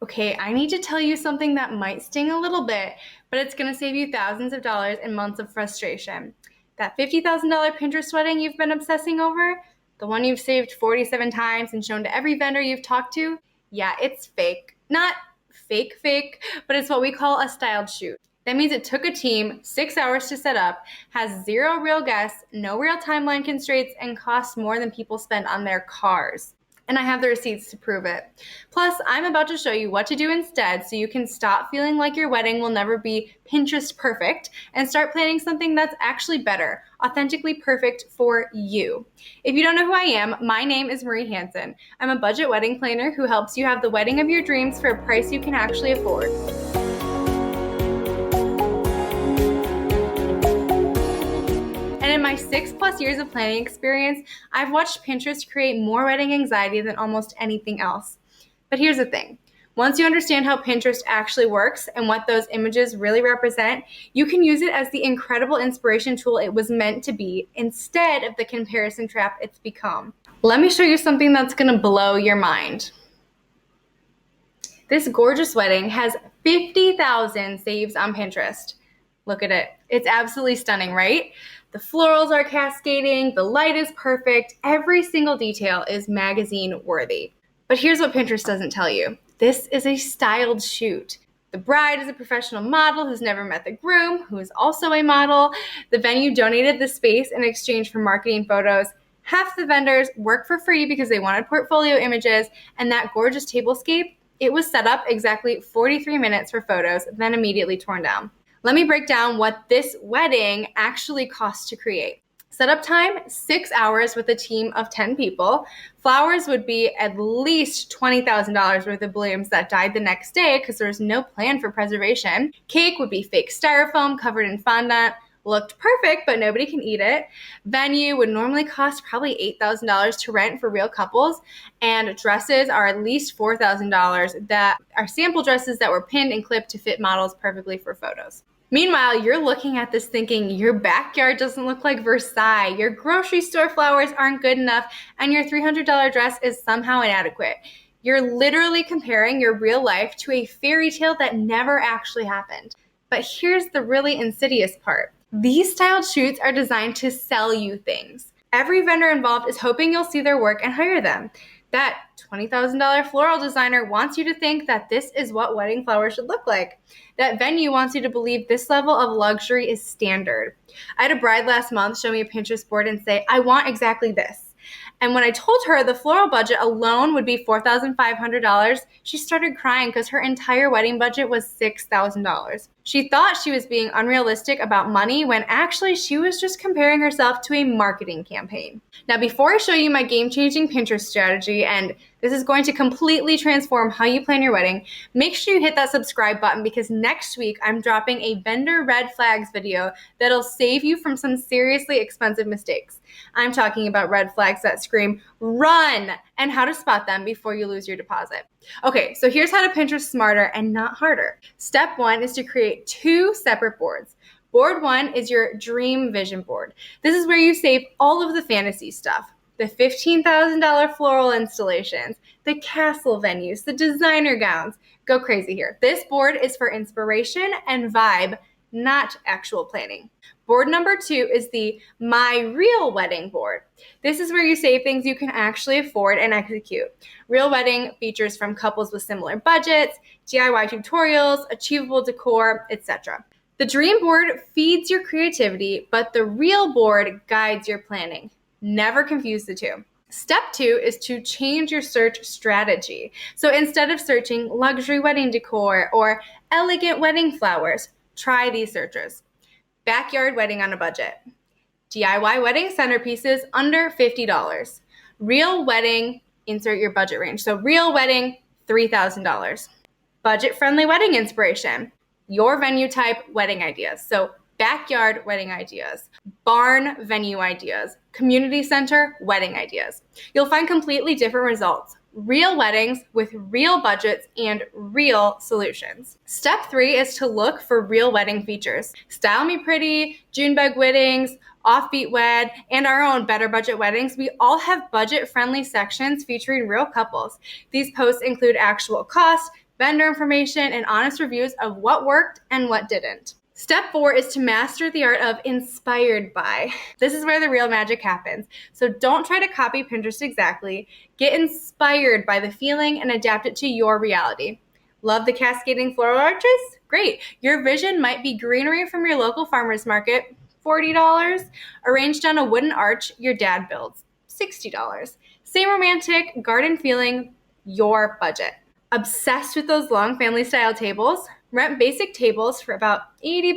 Okay, I need to tell you something that might sting a little bit, but it's gonna save you thousands of dollars and months of frustration. That $50,000 Pinterest wedding you've been obsessing over, the one you've saved 47 times and shown to every vendor you've talked to, yeah, it's fake. Not fake, but it's what we call a styled shoot. That means it took a team 6 hours to set up, has zero real guests, no real timeline constraints, and costs more than people spend on their cars. And I have the receipts to prove it. Plus, I'm about to show you what to do instead so you can stop feeling like your wedding will never be Pinterest perfect and start planning something that's actually better, authentically perfect for you. If you don't know who I am, my name is Marie Hansen. I'm a budget wedding planner who helps you have the wedding of your dreams for a price you can actually afford. And in my 6+ years of planning experience, I've watched Pinterest create more wedding anxiety than almost anything else. But here's the thing. Once you understand how Pinterest actually works and what those images really represent, you can use it as the incredible inspiration tool it was meant to be instead of the comparison trap it's become. Let me show you something that's gonna blow your mind. This gorgeous wedding has 50,000 saves on Pinterest. Look at it. It's absolutely stunning, right? The florals are cascading, the light is perfect, every single detail is magazine worthy. But here's what Pinterest doesn't tell you. This is a styled shoot. The bride is a professional model who's never met the groom, who is also a model. The venue donated the space in exchange for marketing photos. Half the vendors work for free because they wanted portfolio images, and that gorgeous tablescape, it was set up exactly 43 minutes for photos, then immediately torn down. Let me break down what this wedding actually costs to create. Setup time, 6 hours with a team of 10 people. Flowers would be at least $20,000 worth of blooms that died the next day because there was no plan for preservation. Cake would be fake styrofoam covered in fondant. Looked perfect, but nobody can eat it. Venue would normally cost probably $8,000 to rent for real couples, and dresses are at least $4,000 that are sample dresses that were pinned and clipped to fit models perfectly for photos. Meanwhile, you're looking at this thinking your backyard doesn't look like Versailles, your grocery store flowers aren't good enough, and your $300 dress is somehow inadequate. You're literally comparing your real life to a fairy tale that never actually happened. But here's the really insidious part. These styled shoots are designed to sell you things. Every vendor involved is hoping you'll see their work and hire them. That $20,000 floral designer wants you to think that this is what wedding flowers should look like. That venue wants you to believe this level of luxury is standard. I had a bride last month show me a Pinterest board and say, I want exactly this. And when I told her the floral budget alone would be $4,500, she started crying because her entire wedding budget was $6,000. She thought she was being unrealistic about money when actually she was just comparing herself to a marketing campaign. Now, before I show you my game-changing Pinterest strategy, and this is going to completely transform how you plan your wedding, make sure you hit that subscribe button because next week I'm dropping a vendor red flags video that'll save you from some seriously expensive mistakes. I'm talking about red flags that scream, run, and how to spot them before you lose your deposit. Okay, so here's how to Pinterest smarter and not harder. Step 1 is to create 2 separate boards. Board 1 is your dream vision board. This is where you save all of the fantasy stuff. The $15,000 floral installations, the castle venues, the designer gowns. Go crazy here. This board is for inspiration and vibe, not actual planning. Board number 2 is the My Real Wedding board. This is where you save things you can actually afford and execute. Real wedding features from couples with similar budgets, DIY tutorials, achievable decor, etc. The dream board feeds your creativity, but the real board guides your planning. Never confuse the two. Step 2 is to change your search strategy. So instead of searching luxury wedding decor or elegant wedding flowers, try these searches. Backyard wedding on a budget. DIY wedding centerpieces under $50. Real wedding, insert your budget range. So real wedding, $3,000. Budget-friendly wedding inspiration. Your venue type wedding ideas. So backyard wedding ideas, barn venue ideas, community center wedding ideas. You'll find completely different results. Real weddings with real budgets and real solutions. Step 3 is to look for real wedding features. Style Me Pretty, Junebug Weddings, Offbeat Wed, and our own Better Budget Weddings, we all have budget-friendly sections featuring real couples. These posts include actual cost, vendor information, and honest reviews of what worked and what didn't. Step 4 is to master the art of inspired by. This is where the real magic happens. So don't try to copy Pinterest exactly. Get inspired by the feeling and adapt it to your reality. Love the cascading floral arches? Great. Your vision might be greenery from your local farmer's market, $40, arranged on a wooden arch your dad builds, $60. Same romantic garden feeling, your budget. Obsessed with those long family style tables? Rent basic tables for about $80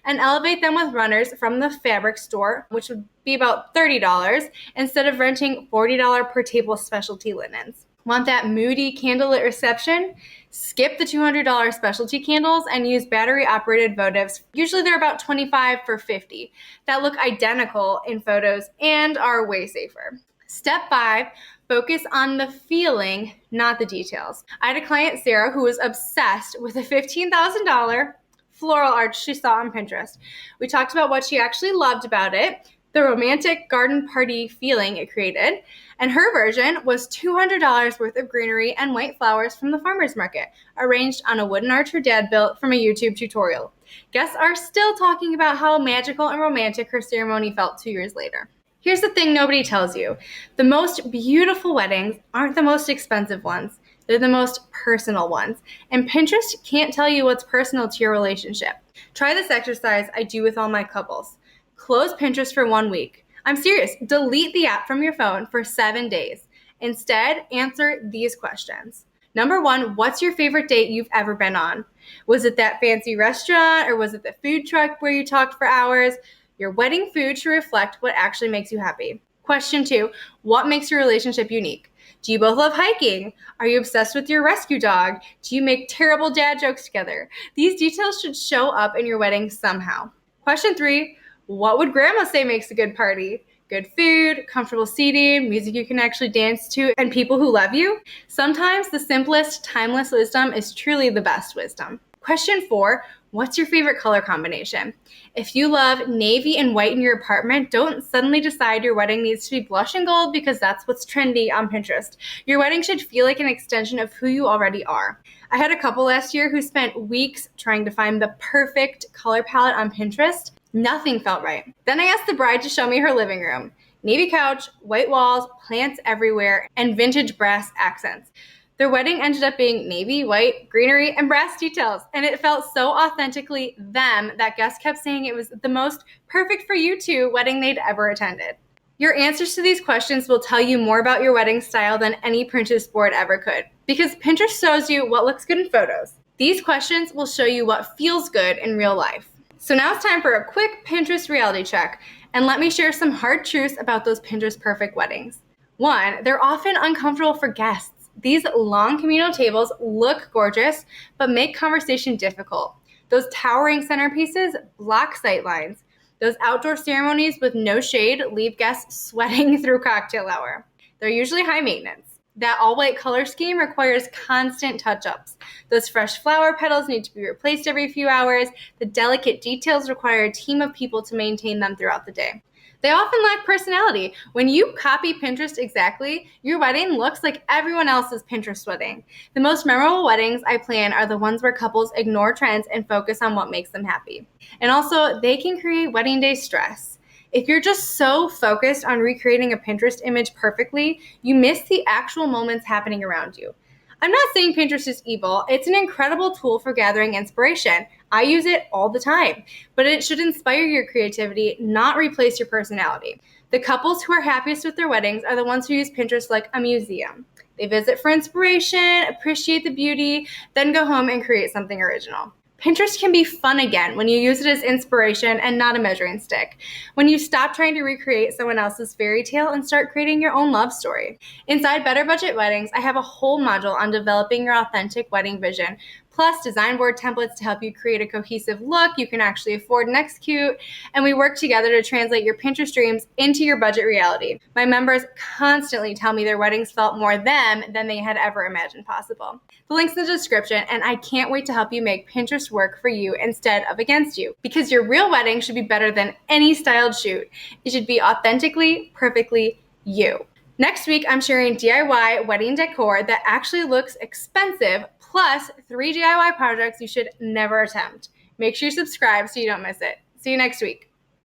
and elevate them with runners from the fabric store, which would be about $30, instead of renting $40 per table specialty linens. Want that moody candlelit reception? Skip the $200 specialty candles and use battery-operated votives. Usually they're about $25 for $50 that look identical in photos and are way safer. Step 5, focus on the feeling, not the details. I had a client, Sarah, who was obsessed with a $15,000 floral arch she saw on Pinterest. We talked about what she actually loved about it, the romantic garden party feeling it created, and her version was $200 worth of greenery and white flowers from the farmer's market, arranged on a wooden arch her dad built from a YouTube tutorial. Guests are still talking about how magical and romantic her ceremony felt 2 years later. Here's the thing nobody tells you. The most beautiful weddings aren't the most expensive ones. They're the most personal ones. And Pinterest can't tell you what's personal to your relationship. Try this exercise I do with all my couples. Close Pinterest for 1 week. I'm serious. Delete the app from your phone for 7 days. Instead, answer these questions. Number 1, what's your favorite date you've ever been on? Was it that fancy restaurant or was it the food truck where you talked for hours? Your wedding food should reflect what actually makes you happy. Question 2, what makes your relationship unique? Do you both love hiking? Are you obsessed with your rescue dog? Do you make terrible dad jokes together? These details should show up in your wedding somehow. Question 3, what would grandma say makes a good party? Good food, comfortable seating, music you can actually dance to, and people who love you? Sometimes the simplest, timeless wisdom is truly the best wisdom. Question 4, what's your favorite color combination? If you love navy and white in your apartment, don't suddenly decide your wedding needs to be blush and gold because that's what's trendy on Pinterest. Your wedding should feel like an extension of who you already are. I had a couple last year who spent weeks trying to find the perfect color palette on Pinterest. Nothing felt right. Then I asked the bride to show me her living room. Navy couch, white walls, plants everywhere, and vintage brass accents. Their wedding ended up being navy, white, greenery, and brass details, and it felt so authentically them that guests kept saying it was the most perfect for you two wedding they'd ever attended. Your answers to these questions will tell you more about your wedding style than any Pinterest board ever could, because Pinterest shows you what looks good in photos. These questions will show you what feels good in real life. So now it's time for a quick Pinterest reality check, and let me share some hard truths about those Pinterest perfect weddings. 1, they're often uncomfortable for guests. These long communal tables look gorgeous, but make conversation difficult. Those towering centerpieces block sight lines. Those outdoor ceremonies with no shade leave guests sweating through cocktail hour. They're usually high maintenance. That all-white color scheme requires constant touch-ups. Those fresh flower petals need to be replaced every few hours. The delicate details require a team of people to maintain them throughout the day. They often lack personality. When you copy Pinterest exactly, your wedding looks like everyone else's Pinterest wedding. The most memorable weddings I plan are the ones where couples ignore trends and focus on what makes them happy. And also, they can create wedding day stress. If you're just so focused on recreating a Pinterest image perfectly, you miss the actual moments happening around you. I'm not saying Pinterest is evil. It's an incredible tool for gathering inspiration. I use it all the time, but it should inspire your creativity, not replace your personality. The couples who are happiest with their weddings are the ones who use Pinterest like a museum. They visit for inspiration, appreciate the beauty, then go home and create something original. Pinterest can be fun again when you use it as inspiration and not a measuring stick. When you stop trying to recreate someone else's fairy tale and start creating your own love story. Inside Better Budget Weddings, I have a whole module on developing your authentic wedding vision, plus design board templates to help you create a cohesive look you can actually afford and execute, and we work together to translate your Pinterest dreams into your budget reality. My members constantly tell me their weddings felt more them than they had ever imagined possible. The link's in the description, and I can't wait to help you make Pinterest work for you instead of against you, because your real wedding should be better than any styled shoot. It should be authentically, perfectly you. Next week, I'm sharing DIY wedding decor that actually looks expensive, plus 3 DIY projects you should never attempt. Make sure you subscribe so you don't miss it. See you next week.